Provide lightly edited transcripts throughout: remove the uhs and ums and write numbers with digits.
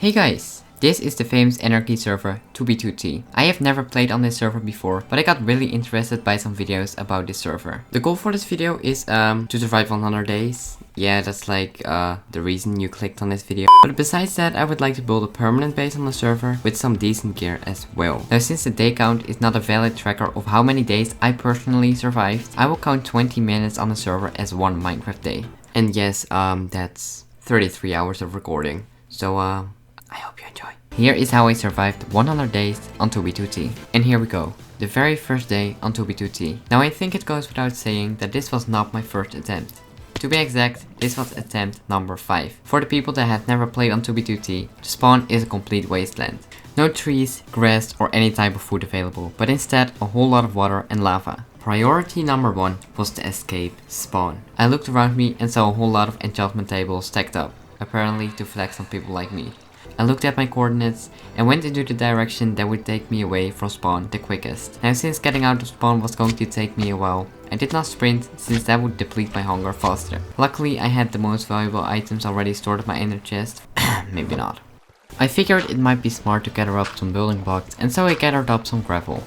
Hey guys, this is the famous Anarchy server 2b2t. I have never played on this server before, but I got really interested by some videos about this server. The goal for this video is to survive 100 days. Yeah, that's like the reason you clicked on this video. But besides that, I would like to build a permanent base on the server with some decent gear as well. Now, since the day count is not a valid tracker of how many days I personally survived, I will count 20 minutes on the server as one Minecraft day. And yes, that's 33 hours of recording. So I hope you enjoy. Here is how I survived 100 days on 2b2t. And here we go. The very first day on 2b2t. Now I think it goes without saying that this was not my first attempt. To be exact, this was attempt number 5. For the people that have never played on 2b2t, the spawn is a complete wasteland. No trees, grass or any type of food available, but instead a whole lot of water and lava. Priority number 1 was to escape spawn. I looked around me and saw a whole lot of enchantment tables stacked up, apparently to flex on people like me. I looked at my coordinates and went into the direction that would take me away from spawn the quickest. Now since getting out of spawn was going to take me a while, I did not sprint since that would deplete my hunger faster. Luckily I had the most valuable items already stored in my inner chest. Maybe not. I figured it might be smart to gather up some building blocks, and so I gathered up some gravel.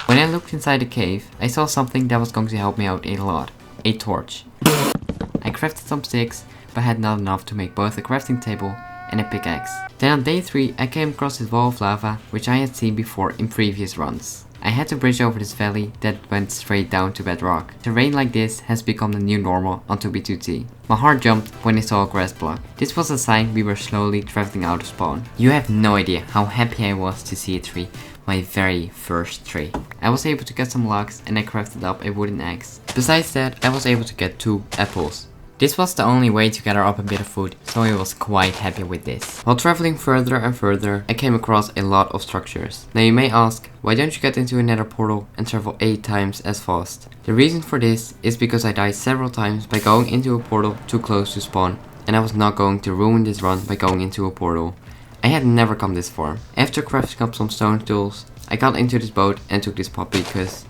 When I looked inside the cave, I saw something that was going to help me out a lot. A torch. I crafted some sticks, but had not enough to make both a crafting table and a pickaxe. Then on day 3 I came across this wall of lava which I had seen before in previous runs. I had to bridge over this valley that went straight down to bedrock. Terrain like this has become the new normal on 2b2t. My heart jumped when I saw a grass block. This was a sign we were slowly drifting out of spawn. You have no idea how happy I was to see a tree. My very first tree. I was able to get some logs and I crafted up a wooden axe. Besides that, I was able to get 2 apples. This was the only way to gather up a bit of food, so I was quite happy with this. While traveling further and further, I came across a lot of structures. Now you may ask, why don't you get into a nether portal and travel 8 times as fast? The reason for this is because I died several times by going into a portal too close to spawn, and I was not going to ruin this run by going into a portal. I had never come this far. After crafting up some stone tools, I got into this boat and took this puppy because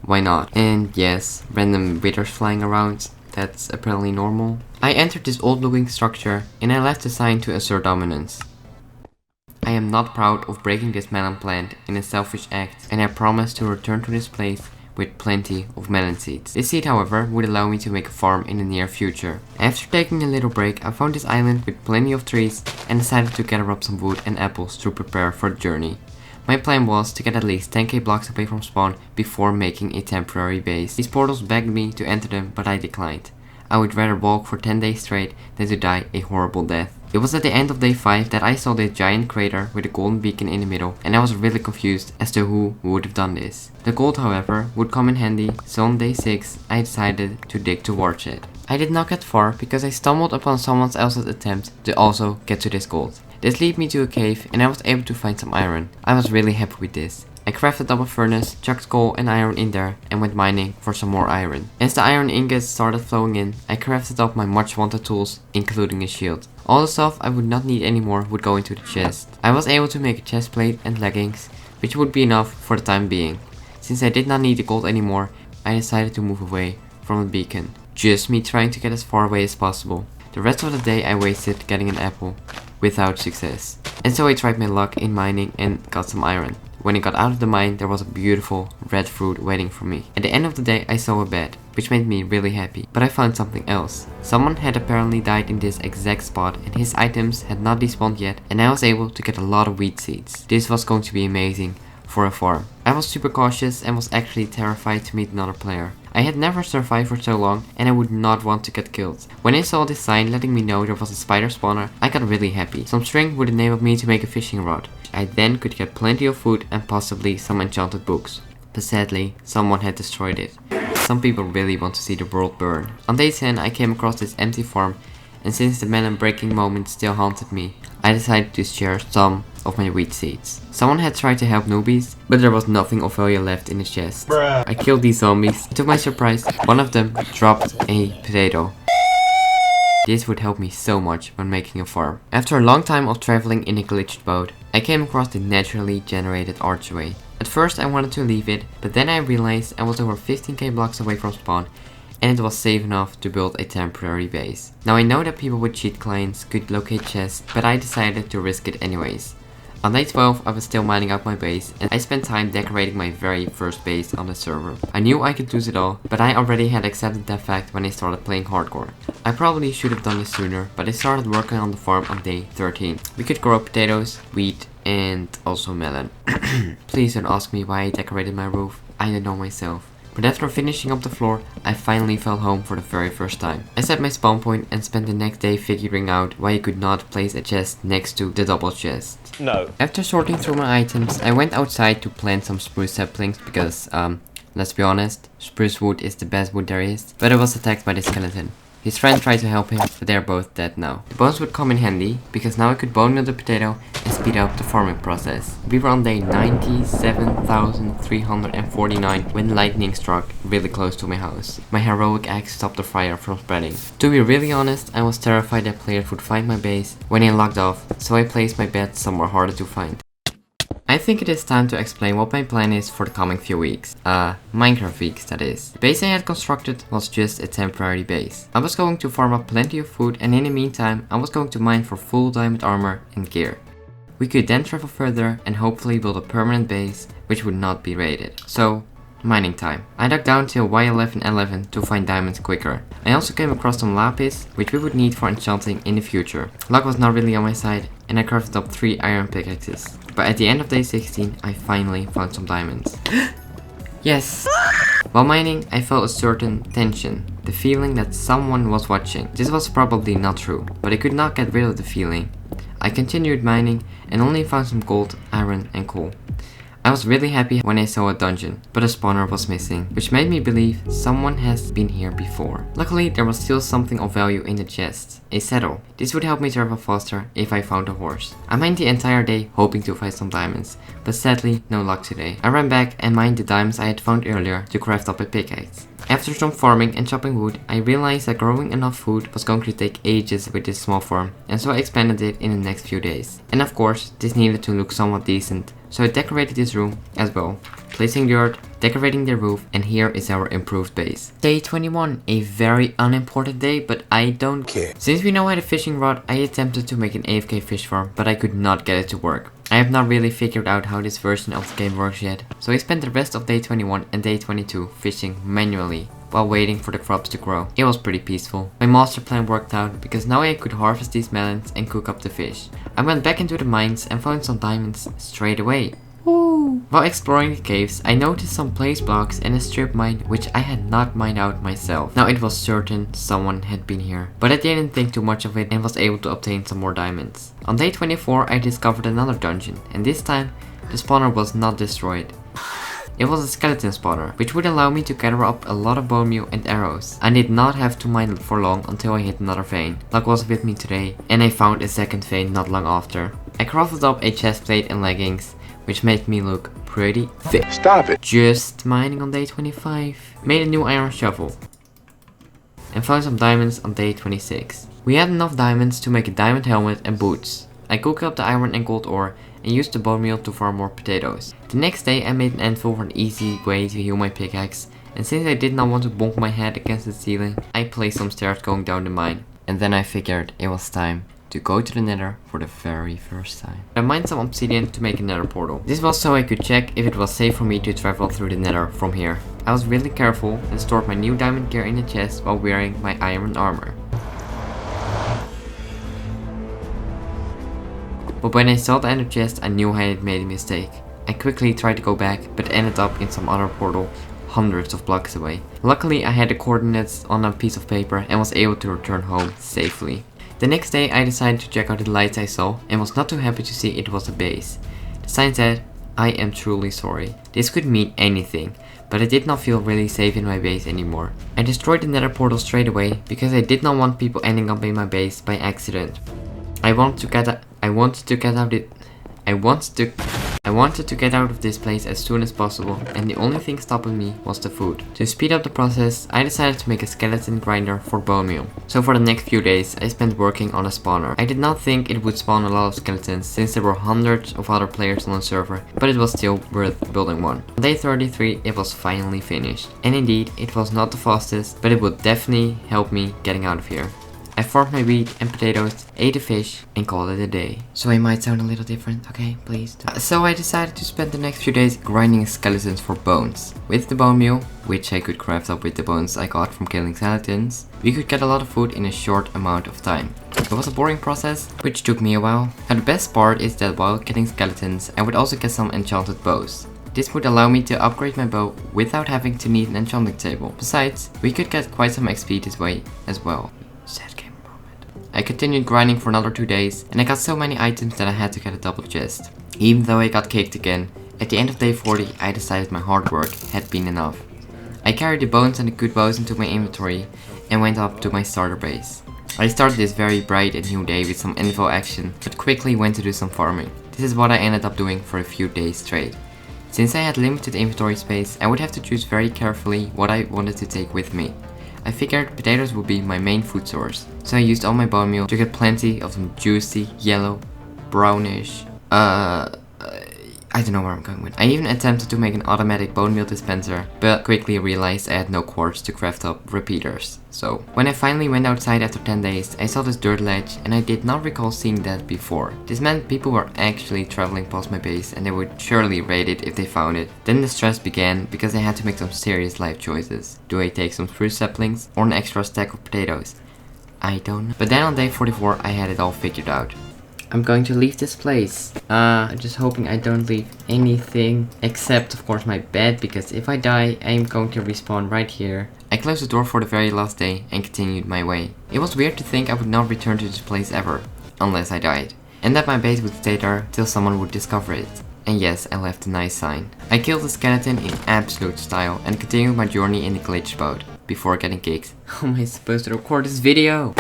why not? And yes, random withers flying around. That's apparently normal. I entered this old looking structure and I left a sign to assert dominance. I am not proud of breaking this melon plant in a selfish act, and I promise to return to this place with plenty of melon seeds. This seed, however, would allow me to make a farm in the near future. After taking a little break, I found this island with plenty of trees and decided to gather up some wood and apples to prepare for the journey. My plan was to get at least 10k blocks away from spawn before making a temporary base. These portals begged me to enter them, but I declined. I would rather walk for 10 days straight than to die a horrible death. It was at the end of day 5 that I saw this giant crater with a golden beacon in the middle, and I was really confused as to who would have done this. The gold, however, would come in handy, so on day 6 I decided to dig towards it. I did not get far because I stumbled upon someone else's attempt to also get to this gold. This led me to a cave and I was able to find some iron. I was really happy with this. I crafted up a furnace, chucked coal and iron in there and went mining for some more iron. As the iron ingots started flowing in, I crafted up my much wanted tools, including a shield. All the stuff I would not need anymore would go into the chest. I was able to make a chest plate and leggings, which would be enough for the time being. Since I did not need the gold anymore, I decided to move away from the beacon. Just me trying to get as far away as possible. The rest of the day I wasted getting an apple, without success. And so I tried my luck in mining and got some iron. When I got out of the mine, there was a beautiful red fruit waiting for me. At the end of the day, I saw a bed, which made me really happy. But I found something else. Someone had apparently died in this exact spot and his items had not despawned yet, and I was able to get a lot of wheat seeds. This was going to be amazing for a farm. I was super cautious and was actually terrified to meet another player. I had never survived for so long and I would not want to get killed. When I saw this sign letting me know there was a spider spawner, I got really happy. Some string would enable me to make a fishing rod. I then could get plenty of food and possibly some enchanted books. But sadly, someone had destroyed it. Some people really want to see the world burn. On day 10 I came across this empty farm, and since the melon breaking moment still haunted me, I decided to share some of my wheat seeds. Someone had tried to help newbies, but there was nothing of value left in the chest. Bruh. I killed these zombies. To my surprise, one of them dropped a potato. This would help me so much when making a farm. After a long time of traveling in a glitched boat, I came across the naturally generated archway. At first I wanted to leave it, but then I realized I was over 15k blocks away from spawn and it was safe enough to build a temporary base. Now I know that people with cheat clients could locate chests, but I decided to risk it anyways. On day 12 I was still mining out my base and I spent time decorating my very first base on the server. I knew I could lose it all, but I already had accepted that fact when I started playing hardcore. I probably should have done this sooner, but I started working on the farm on day 13. We could grow potatoes, wheat, and also melon. Please don't ask me why I decorated my roof, I don't know myself. But after finishing up the floor, I finally felt home for the very first time. I set my spawn point and spent the next day figuring out why I could not place a chest next to the double chest. No. After sorting through my items, I went outside to plant some spruce saplings because, let's be honest, spruce wood is the best wood there is. But I was attacked by the skeleton. His friend tried to help him, but they're both dead now. The bones would come in handy, because now I could bone meal the potato and speed up the farming process. We were on day 97,349 when lightning struck really close to my house. My heroic axe stopped the fire from spreading. To be really honest, I was terrified that players would find my base when I logged off, so I placed my bed somewhere harder to find. I think it is time to explain what my plan is for the coming few weeks. Minecraft weeks that is. The base I had constructed was just a temporary base. I was going to farm up plenty of food and in the meantime I was going to mine for full diamond armor and gear. We could then travel further and hopefully build a permanent base which would not be raided. So, mining time. I dug down till Y1111 to find diamonds quicker. I also came across some lapis, which we would need for enchanting in the future. Luck was not really on my side, and I crafted up 3 iron pickaxes. But at the end of day 16, I finally found some diamonds. Yes! While mining, I felt a certain tension. The feeling that someone was watching. This was probably not true, but I could not get rid of the feeling. I continued mining and only found some gold, iron and coal. I was really happy when I saw a dungeon, but a spawner was missing, which made me believe someone has been here before. Luckily, there was still something of value in the chest, a saddle. This would help me travel faster if I found a horse. I mined the entire day hoping to find some diamonds, but sadly no luck today. I ran back and mined the diamonds I had found earlier to craft up a pickaxe. After some farming and chopping wood, I realized that growing enough food was going to take ages with this small farm, and so I expanded it in the next few days. And of course, this needed to look somewhat decent, so I decorated this room as well, placing the earth, decorating the roof, and here is our improved base. Day 21, a very unimportant day, but I don't care. Since we now had a fishing rod, I attempted to make an AFK fish farm, but I could not get it to work. I have not really figured out how this version of the game works yet, so I spent the rest of day 21 and day 22 fishing manually while waiting for the crops to grow. It was pretty peaceful. My master plan worked out because now I could harvest these melons and cook up the fish. I went back into the mines and found some diamonds straight away. Woo! While exploring the caves, I noticed some place blocks and a strip mine which I had not mined out myself. Now it was certain someone had been here, but I didn't think too much of it and was able to obtain some more diamonds. On day 24 I discovered another dungeon, and this time the spawner was not destroyed. It was a skeleton spawner, which would allow me to gather up a lot of bone meal and arrows. I did not have to mine for long until I hit another vein. Luck was with me today, and I found a second vein not long after. I crafted up a chest plate and leggings, which made me look pretty thick. Stop it! Just mining on day 25. Made a new iron shovel. And found some diamonds on day 26. We had enough diamonds to make a diamond helmet and boots. I cooked up the iron and gold ore and used the bone meal to farm more potatoes. The next day I made an anvil for an easy way to heal my pickaxe, and since I did not want to bonk my head against the ceiling, I placed some stairs going down the mine. And then I figured it was time to go to the nether for the very first time. I mined some obsidian to make a nether portal. This was so I could check if it was safe for me to travel through the nether from here. I was really careful and stored my new diamond gear in the chest while wearing my iron armor. But when I saw the ender chest, I knew I had made a mistake. I quickly tried to go back, but ended up in some other portal hundreds of blocks away. Luckily I had the coordinates on a piece of paper and was able to return home safely. The next day I decided to check out the lights I saw and was not too happy to see it was a base. The sign said, "I am truly sorry." This could mean anything, but I did not feel really safe in my base anymore. I destroyed the nether portal straight away because I did not want people ending up in my base by accident. I wanted to get out I wanted to get out of this place as soon as possible, and the only thing stopping me was the food. To speed up the process, I decided to make a skeleton grinder for bone meal. So for the next few days, I spent working on a spawner. I did not think it would spawn a lot of skeletons since there were hundreds of other players on the server, but it was still worth building one. On day 33, it was finally finished. And indeed, it was not the fastest, but it would definitely help me getting out of here. I farmed my wheat and potatoes, ate a fish, and called it a day. So I might sound a little different, okay, please. So I decided to spend the next few days grinding skeletons for bones. With the bone meal, which I could craft up with the bones I got from killing skeletons, we could get a lot of food in a short amount of time. It was a boring process, which took me a while. Now the best part is that while getting skeletons, I would also get some enchanted bows. This would allow me to upgrade my bow without having to need an enchanting table. Besides, we could get quite some XP this way as well. Sad game moment. I continued grinding for another 2 days, and I got so many items that I had to get a double chest. Even though I got kicked again, at the end of day 40 I decided my hard work had been enough. I carried the bones and the good bows into my inventory and went up to my starter base. I started this very bright and new day with some info action, but quickly went to do some farming. This is what I ended up doing for a few days straight. Since I had limited inventory space, I would have to choose very carefully what I wanted to take with me. I figured potatoes would be my main food source, so I used all my bone meal to get plenty of some juicy, yellow, brownish, I don't know where I'm going with. I even attempted to make an automatic bone meal dispenser, but quickly realized I had no quartz to craft up repeaters. So, when I finally went outside after 10 days, I saw this dirt ledge and I did not recall seeing that before. This meant people were actually traveling past my base and they would surely raid it if they found it. Then the stress began because I had to make some serious life choices. Do I take some spruce saplings or an extra stack of potatoes? I don't know. But then on day 44 I had it all figured out. I'm going to leave this place. I'm just hoping I don't leave anything except of course my bed, because if I die I'm going to respawn right here. I closed the door for the very last day and continued my way. It was weird to think I would not return to this place ever, unless I died, and that my base would stay there till someone would discover it. And yes, I left a nice sign. I killed the skeleton in absolute style and continued my journey in the glitch boat before getting kicked. How am I supposed to record this video?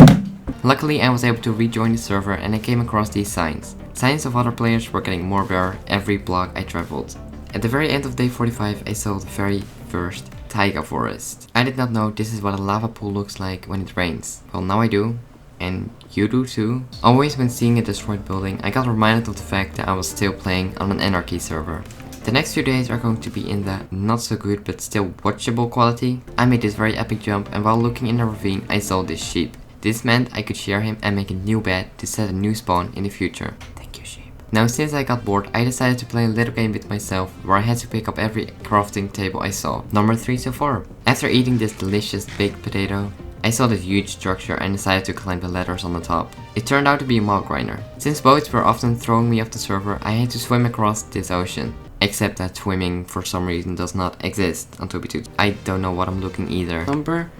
Luckily I was able to rejoin the server and I came across these signs. Signs of other players were getting more rare every block I traveled. At the very end of day 45 I saw the very first taiga forest. I did not know this is what a lava pool looks like when it rains. Well, now I do. And you do too. Always when seeing a destroyed building I got reminded of the fact that I was still playing on an anarchy server. The next few days are going to be in the not so good but still watchable quality. I made this very epic jump and while looking in the ravine I saw this sheep. This meant I could shear him and make a new bed to set a new spawn in the future. Thank you, sheep. Now since I got bored, I decided to play a little game with myself where I had to pick up every crafting table I saw. Number 3 so far. After eating this delicious baked potato, I saw this huge structure and decided to climb the ladders on the top. It turned out to be a mob grinder. Since boats were often throwing me off the server, I had to swim across this ocean. Except that swimming for some reason does not exist on 2b2. I don't know what I'm looking either. Number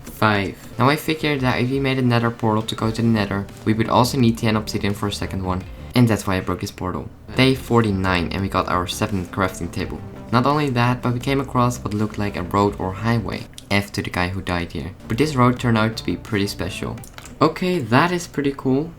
5. Now I figured that if we made a nether portal to go to the nether, we would also need 10 obsidian for a second one. And that's why I broke this portal. Day 49 and we got our 7th crafting table. Not only that, but we came across what looked like a road or highway. F to the guy who died here. But this road turned out to be pretty special. Okay, that is pretty cool.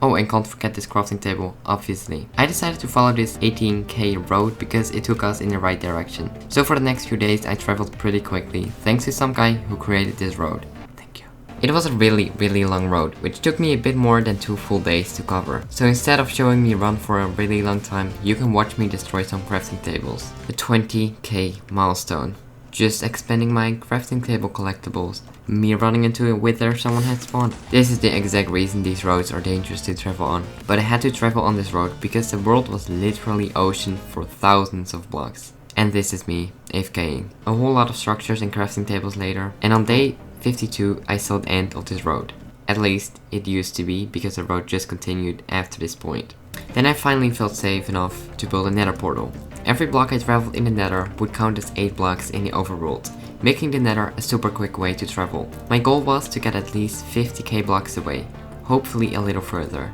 Oh, and can't forget this crafting table, obviously. I decided to follow this 18k road because it took us in the right direction. So for the next few days I traveled pretty quickly, thanks to some guy who created this road. Thank you. It was a really long road, which took me a bit more than 2 full days to cover. So instead of showing me run for a really long time, you can watch me destroy some crafting tables. The 20k milestone. Just expanding my crafting table collectibles. Me running into a wither someone had spawned. This is the exact reason these roads are dangerous to travel on. But I had to travel on this road because the world was literally ocean for thousands of blocks. And this is me, AFKing. A whole lot of structures and crafting tables later. And on day 52 I saw the end of this road. At least it used to be, because the road just continued after this point. Then I finally felt safe enough to build a nether portal. Every block I traveled in the nether would count as 8 blocks in the overworld, making the nether a super quick way to travel. My goal was to get at least 50k blocks away, hopefully a little further.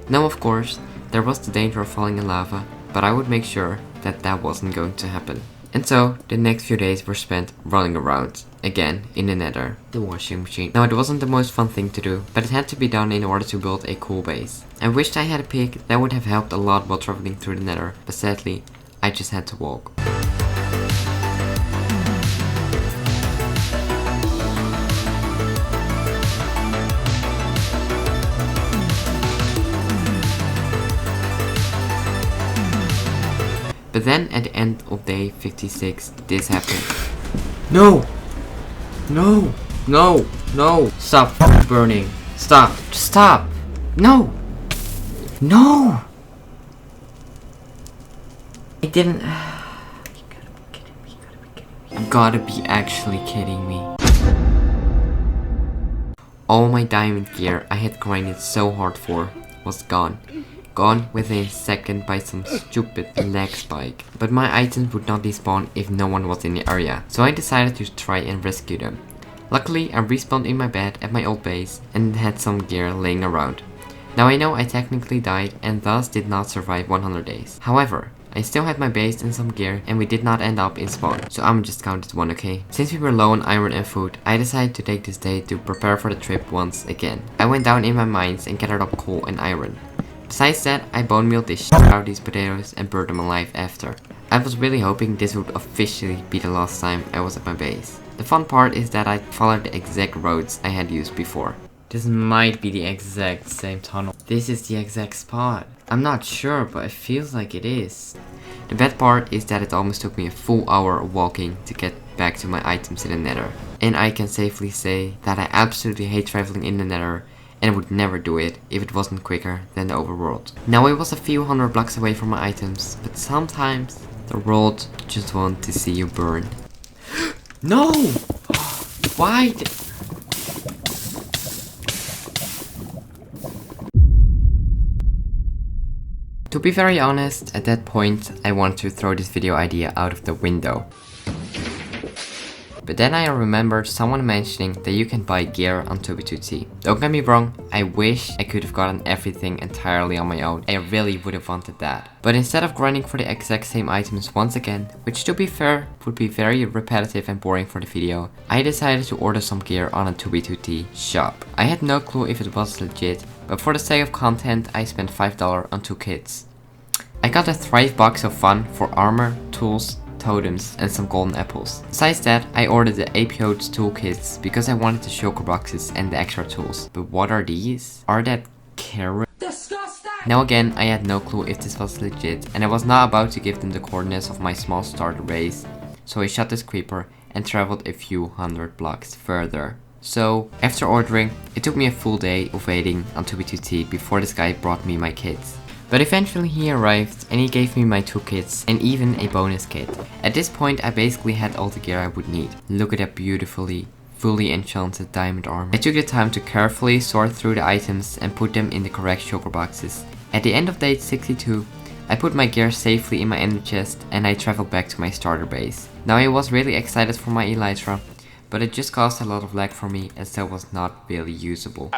Now of course, there was the danger of falling in lava, but I would make sure that that wasn't going to happen. And so, the next few days were spent running around, again, in the nether. The washing machine. Now it wasn't the most fun thing to do, but it had to be done in order to build a cool base. I wished I had a pick, that would have helped a lot while traveling through the nether, but sadly, I just had to walk. But then at the end of day 56, this happened. No! No! No! No! Stop burning! Stop! Just stop! No! No! I didn't... You gotta be actually kidding me. All my diamond gear I had grinded so hard for was gone. Gone within a second by some stupid lag spike. But my items would not despawn if no one was in the area, so I decided to try and rescue them. Luckily, I respawned in my bed at my old base and had some gear laying around. Now I know I technically died and thus did not survive 100 days. However, I still had my base and some gear and we did not end up in spawn, so I'm just counted one, okay? Since we were low on iron and food, I decided to take this day to prepare for the trip once again. I went down in my mines and gathered up coal and iron. Besides that, I bone mealed the shit out of these potatoes and burned them alive after. I was really hoping this would officially be the last time I was at my base. The fun part is that I followed the exact roads I had used before. This might be the exact same tunnel. This is the exact spot. I'm not sure, but it feels like it is. The bad part is that it almost took me a full hour of walking to get back to my items in the nether. And I can safely say that I absolutely hate traveling in the nether and would never do it if it wasn't quicker than the overworld. Now it was a few hundred blocks away from my items, but sometimes the world just wants to see you burn. No! Why? To be very honest, at that point I wanted to throw this video idea out of the window. But then I remembered someone mentioning that you can buy gear on 2b2t. Don't get me wrong, I wish I could have gotten everything entirely on my own. I really would have wanted that. But instead of grinding for the exact same items once again, which to be fair would be very repetitive and boring for the video, I decided to order some gear on a 2b2t shop. I had no clue if it was legit, but for the sake of content I spent $5 on 2 kits. I got a Thrive box of fun for armor, tools, totems and some golden apples. Besides that, I ordered the Apeodes toolkits because I wanted the shulker boxes and the extra tools. But what are these? Are that carrots? Disgusting! Now again, I had no clue if this was legit and I was not about to give them the coordinates of my small starter base. So I shot this creeper and traveled a few hundred blocks further. So, after ordering, it took me a full day of waiting on 2b2t before this guy brought me my kits. But eventually he arrived and he gave me my 2 kits and even a bonus kit. At this point I basically had all the gear I would need. Look at that beautifully, fully enchanted diamond armor. I took the time to carefully sort through the items and put them in the correct shulker boxes. At the end of day 62, I put my gear safely in my ender chest and I traveled back to my starter base. Now I was really excited for my elytra, but it just caused a lot of lag for me and so was not really usable.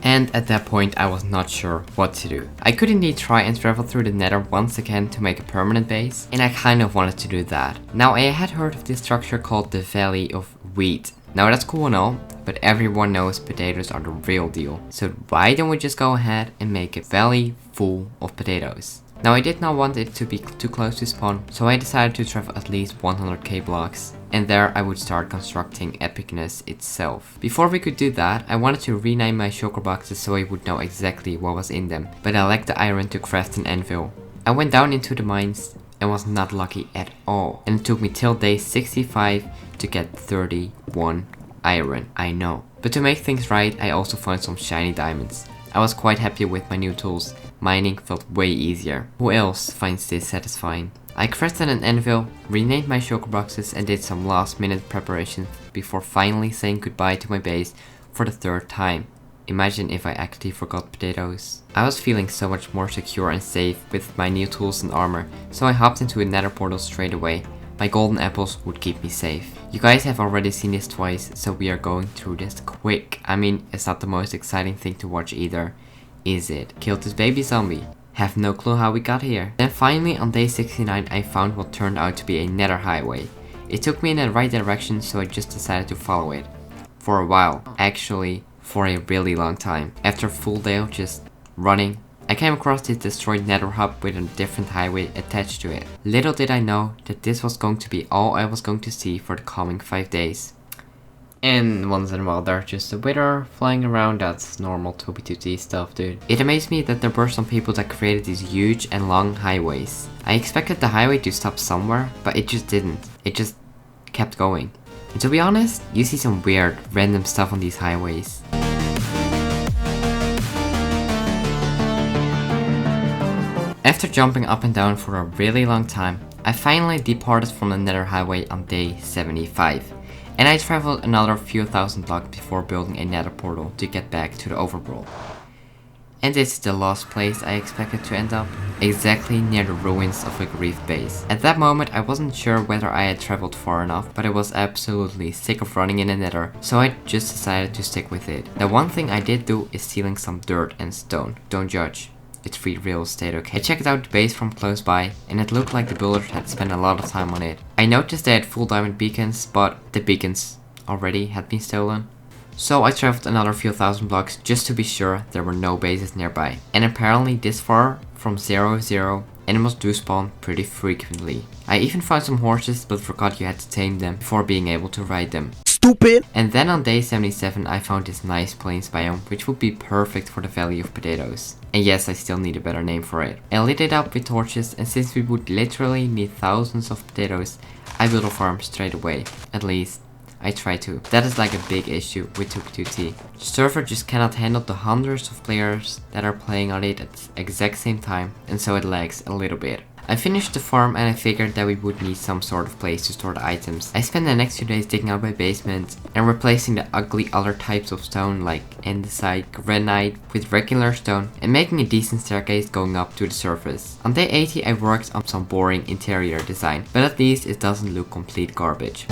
And at that point I was not sure what to do. I could indeed try and travel through the nether once again to make a permanent base, and I kind of wanted to do that. Now I had heard of this structure called the Valley of Wheat. Now that's cool and all, but everyone knows potatoes are the real deal. So why don't we just go ahead and make a valley full of potatoes? Now I did not want it to be too close to spawn, so I decided to travel at least 100k blocks. And there I would start constructing epicness itself. Before we could do that, I wanted to rename my shulker boxes so I would know exactly what was in them, but I lacked the iron to craft an anvil. I went down into the mines and was not lucky at all, and it took me till day 65 to get 31 iron, I know. But to make things right, I also found some shiny diamonds. I was quite happy with my new tools. Mining felt way easier. Who else finds this satisfying? I crafted an anvil, renamed my shulker boxes and did some last minute preparation before finally saying goodbye to my base for the 3rd time. Imagine if I actually forgot potatoes. I was feeling so much more secure and safe with my new tools and armor, so I hopped into a nether portal straight away. My golden apples would keep me safe. You guys have already seen this twice, so we are going through this quick. I mean, it's not the most exciting thing to watch either, is it? Killed this baby zombie. Have no clue how we got here. Then finally on day 69 I found what turned out to be a nether highway. It took me in the right direction, so I just decided to follow it. For a while. Actually, for a really long time. After a full day of just running, I came across this destroyed nether hub with a different highway attached to it. Little did I know that this was going to be all I was going to see for the coming 5 days. And once in a while there's just a wither flying around. That's normal 2B2T stuff, dude. It amazed me that there were some people that created these huge and long highways. I expected the highway to stop somewhere, but it just didn't. It just kept going. And to be honest, you see some weird, random stuff on these highways. After jumping up and down for a really long time, I finally departed from the nether highway on day 75. And I traveled another few thousand blocks before building a nether portal to get back to the overworld. And this is the last place I expected to end up, exactly near the ruins of a grief base. At that moment I wasn't sure whether I had traveled far enough, but I was absolutely sick of running in the nether, so I just decided to stick with it. The one thing I did do is stealing some dirt and stone, don't judge. It's free real estate, okay? I checked out the base from close by, and it looked like the builders had spent a lot of time on it. I noticed they had full diamond beacons, but the beacons already had been stolen. So I traveled another few thousand blocks just to be sure there were no bases nearby. And apparently this far from 0-0, animals do spawn pretty frequently. I even found some horses, but forgot you had to tame them before being able to ride them. Stupid! And then on day 77 I found this nice plains biome, which would be perfect for the Valley of Potatoes. And yes, I still need a better name for it. I lit it up with torches, and since we would literally need thousands of potatoes, I built a farm straight away. At least, I try to. That is like a big issue with 2B2T. The server just cannot handle the hundreds of players that are playing on it at the exact same time, and so it lags a little bit. I finished the farm and I figured that we would need some sort of place to store the items. I spent the next few days digging out my basement and replacing the ugly other types of stone like andesite, granite with regular stone and making a decent staircase going up to the surface. On day 80 I worked on some boring interior design, but at least it doesn't look complete garbage.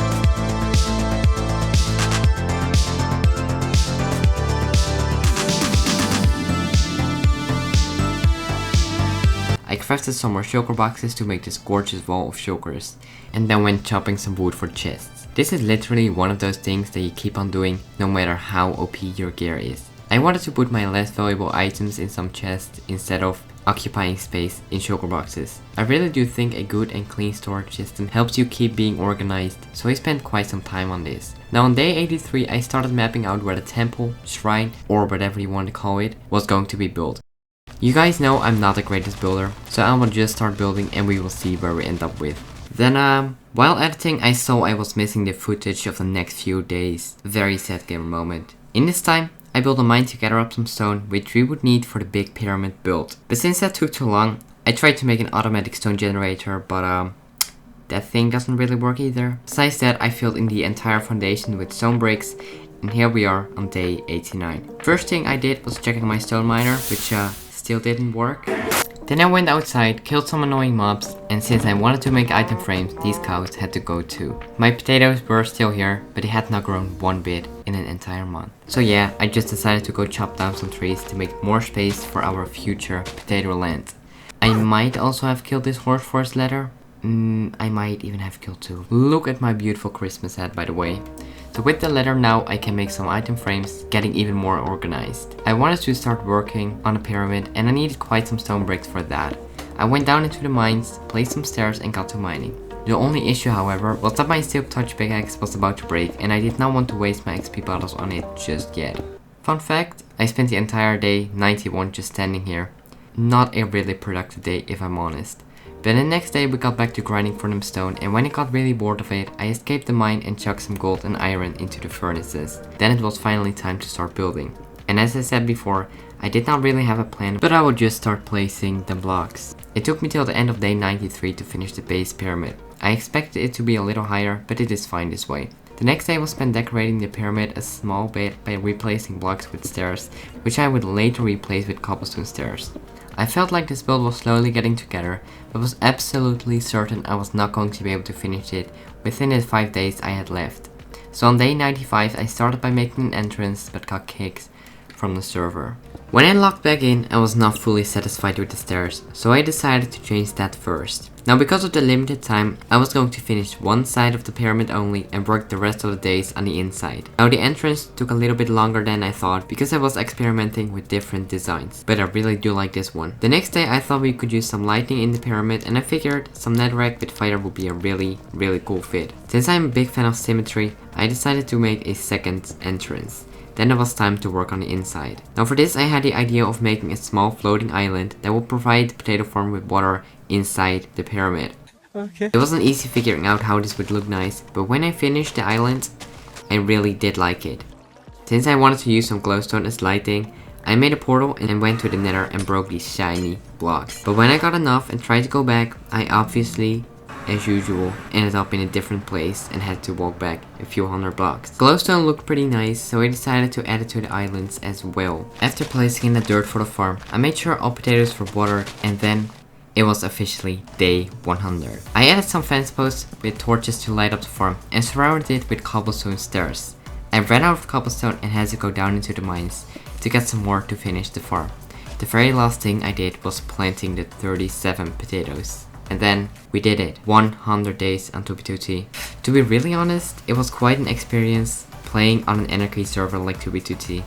I crafted some more shulker boxes to make this gorgeous wall of shulkers, and then went chopping some wood for chests. This is literally one of those things that you keep on doing no matter how OP your gear is. I wanted to put my less valuable items in some chests instead of occupying space in shulker boxes. I really do think a good and clean storage system helps you keep being organized, so I spent quite some time on this. Now on day 83 I started mapping out where the temple, shrine, or whatever you want to call it, was going to be built. You guys know I'm not the greatest builder, so I will just start building and we will see where we end up with. Then while editing I saw I was missing the footage of the next few days. Very sad gamer moment. In this time I built a mine to gather up some stone which we would need for the big pyramid build. But since that took too long, I tried to make an automatic stone generator, but that thing doesn't really work either. Besides that, I filled in the entire foundation with stone bricks, and here we are on day 89. First thing I did was checking my stone miner, which still didn't work. Then I went outside, killed some annoying mobs, and since I wanted to make item frames, these cows had to go too. My potatoes were still here, but they had not grown one bit in an entire month. So yeah, I just decided to go chop down some trees to make more space for our future potato land. I might also have killed this horse for its leather. I might even have killed two. Look at my beautiful Christmas hat, by the way. So with the leather now I can make some item frames, getting even more organized. I wanted to start working on a pyramid and I needed quite some stone bricks for that. I went down into the mines, placed some stairs and got to mining. The only issue however was that my silk touch pickaxe was about to break and I did not want to waste my XP bottles on it just yet. Fun fact, I spent the entire day 91 just standing here. Not a really productive day if I'm honest. But the next day we got back to grinding for them stone, and when I got really bored of it, I escaped the mine and chucked some gold and iron into the furnaces. Then it was finally time to start building. And as I said before, I did not really have a plan, but I would just start placing the blocks. It took me till the end of day 93 to finish the base pyramid. I expected it to be a little higher, but it is fine this way. The next day was spent decorating the pyramid a small bit by replacing blocks with stairs, which I would later replace with cobblestone stairs. I felt like this build was slowly getting together, but was absolutely certain I was not going to be able to finish it within the 5 days I had left. So on day 95 I started by making an entrance but got kicked from the server. When I logged back in, I was not fully satisfied with the stairs, so I decided to change that first. Now because of the limited time, I was going to finish one side of the pyramid only and work the rest of the days on the inside. Now the entrance took a little bit longer than I thought because I was experimenting with different designs, but I really do like this one. The next day I thought we could use some lighting in the pyramid and I figured some netherrack with fire would be a really cool fit. Since I'm a big fan of symmetry, I decided to make a second entrance. Then it was time to work on the inside. Now for this I had the idea of making a small floating island that would provide the potato farm with water inside the pyramid. Okay. It wasn't easy figuring out how this would look nice, but when I finished the island, I really did like it. Since I wanted to use some glowstone as lighting, I made a portal and went to the nether and broke these shiny blocks. But when I got enough and tried to go back, I obviously, as usual, ended up in a different place and had to walk back a few hundred blocks. Glowstone looked pretty nice, so I decided to add it to the islands as well. After placing in the dirt for the farm, I made sure all potatoes were watered, and then it was officially day 100. I added some fence posts with torches to light up the farm and surrounded it with cobblestone stairs. I ran out of cobblestone and had to go down into the mines to get some more to finish the farm. The very last thing I did was planting the 37 potatoes. And then we did it. 100 days on 2b2t. To be really honest, it was quite an experience playing on an anarchy server like 2b2t.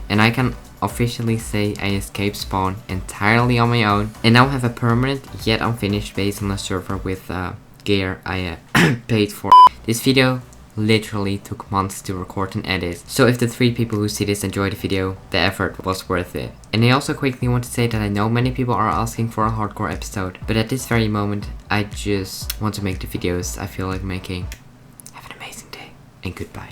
And I can officially say I escaped spawn entirely on my own. And now have a permanent yet unfinished base on the server with gear I paid for. This video literally took months to record and edit, so if the 3 people who see this enjoy the video, the effort was worth it. And I also quickly want to say that I know many people are asking for a hardcore episode, but at this very moment I just want to make the videos I feel like making. Have an amazing day and goodbye.